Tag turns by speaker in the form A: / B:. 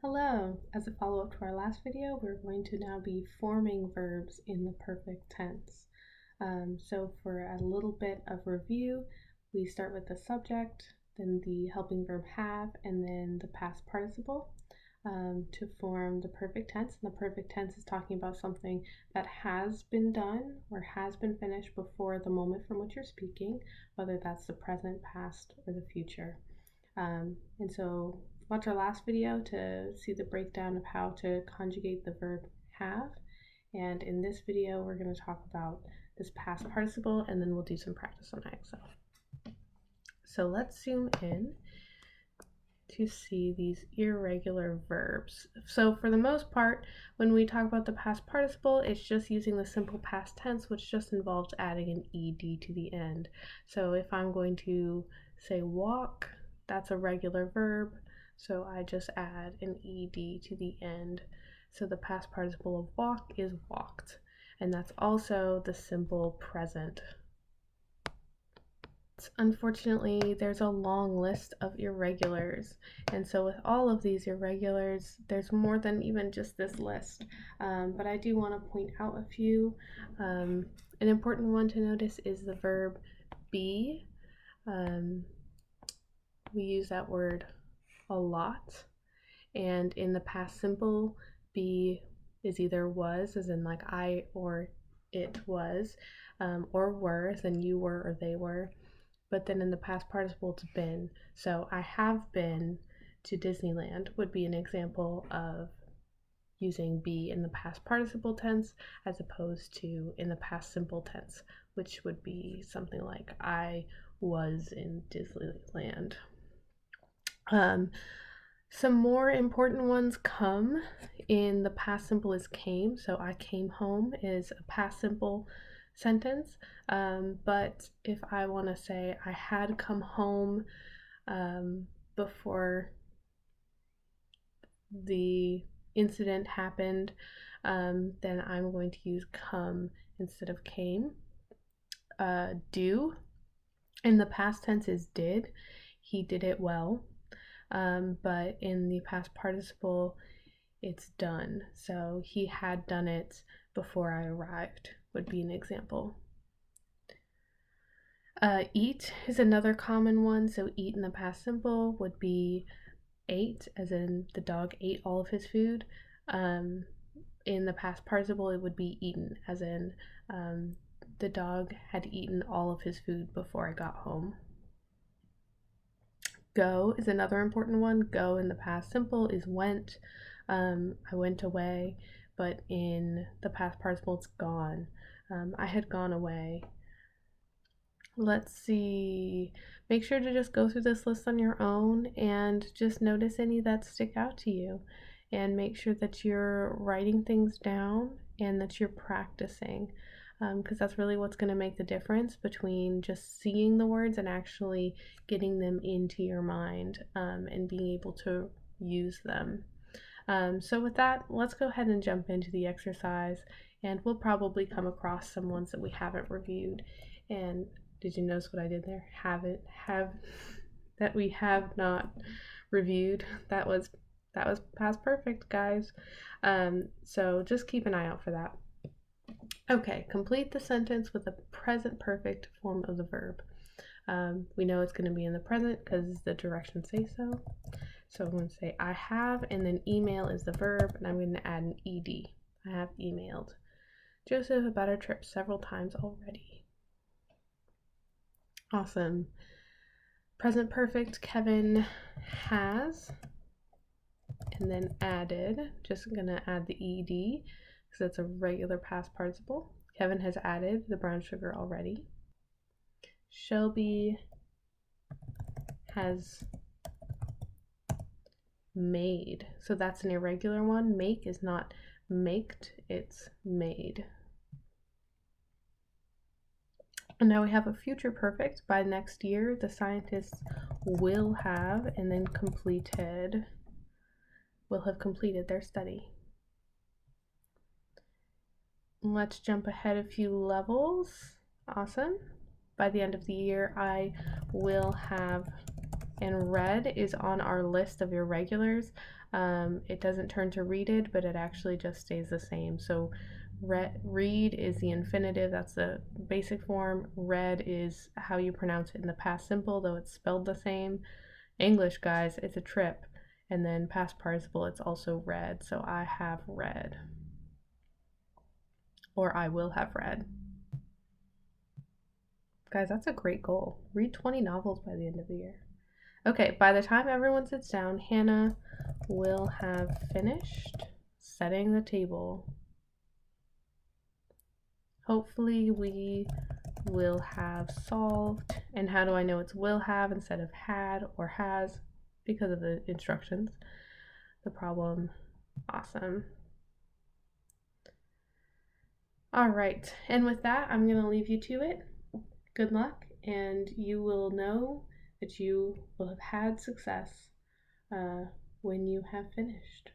A: Hello! As a follow-up to our last video, we're going to now be forming verbs in the perfect tense. So for a little bit of review, we start with the subject, then the helping verb have, and then the past participle to form the perfect tense. And the perfect tense is talking about something that has been done or has been finished before the moment from which you're speaking, whether that's the present, past, or the future. And so watch our last video to see the breakdown of how to conjugate the verb have. And in this video, we're going to talk about this past participle, and then we'll do some practice on IXL. So let's zoom in to see these irregular verbs. So for the most part, when we talk about the past participle, it's just using the simple past tense, which just involves adding an ed to the end. So if I'm going to say walk, that's a regular verb, so I just add an ed to the end. So the past participle of walk is walked, and that's also the simple present. Unfortunately, there's a long list of irregulars, and so with all of these irregulars, there's more than even just this list, but I do want to point out a few. An important one to notice is the verb be. We use that word a lot, and in the past simple, be is either was, as in like I or it was, or were, as in you were or they were. But then in the past participle, it's been. So I have been to Disneyland would be an example of using be in the past participle tense as opposed to in the past simple tense, which would be something like I was in Disneyland. Some more important ones come in the past simple is came. So I came home is a past simple sentence, but if I want to say I had come home before the incident happened, then I'm going to use come instead of came. Do in the past tense is did. He did it well. But in the past participle, it's done. So he had done it before I arrived would be an example. Eat is another common one. So eat in the past simple would be ate, as in the dog ate all of his food. In the past participle, it would be eaten, as in the dog had eaten all of his food before I got home. Go is another important one. Go in the past simple is went. I went away, but in the past participle, it's gone. I had gone away. Let's see. Make sure to just go through this list on your own and just notice any that stick out to you. And make sure that you're writing things down and that you're practicing. Because that's really what's going to make the difference between just seeing the words and actually getting them into your mind and being able to use them. So with that, let's go ahead and jump into the exercise, and we'll probably come across some ones that we haven't reviewed. And did you notice what I did there? That we have not reviewed. That was past perfect, guys. So just keep an eye out for that. Okay, complete the sentence with the present perfect form of the verb. We know it's going to be in the present because the directions say so. So I'm going to say I have, and then email is the verb, and I'm going to add an ed. I have emailed Joseph about our trip several times already. Awesome. Present perfect, Kevin has, and then added, just going to add the ed because that's a regular past participle. Kevin has added the brown sugar already. Shelby has made. So that's an irregular one. Make is not maked, it's made. And now we have a future perfect. By next year, the scientists will have, and then will have completed their study. Let's jump ahead a few levels. Awesome. By the end of the year, I will have And red is on our list of irregulars. It doesn't turn to readed, but it actually just stays the same. So read is the infinitive, that's the basic form. Read is how you pronounce it in the past simple, though it's spelled the same. English, guys, it's a trip. And then past participle, it's also read. So I have read. Or I will have read. Guys, that's a great goal. Read 20 novels by the end of the year. Okay, by the time everyone sits down, Hannah will have finished setting the table. Hopefully we will have solved. And how do I know it's will have instead of had or has? Because of the instructions. The problem. Awesome. All right, and with that, I'm going to leave you to it. Good luck, and you will know that you will have had success when you have finished.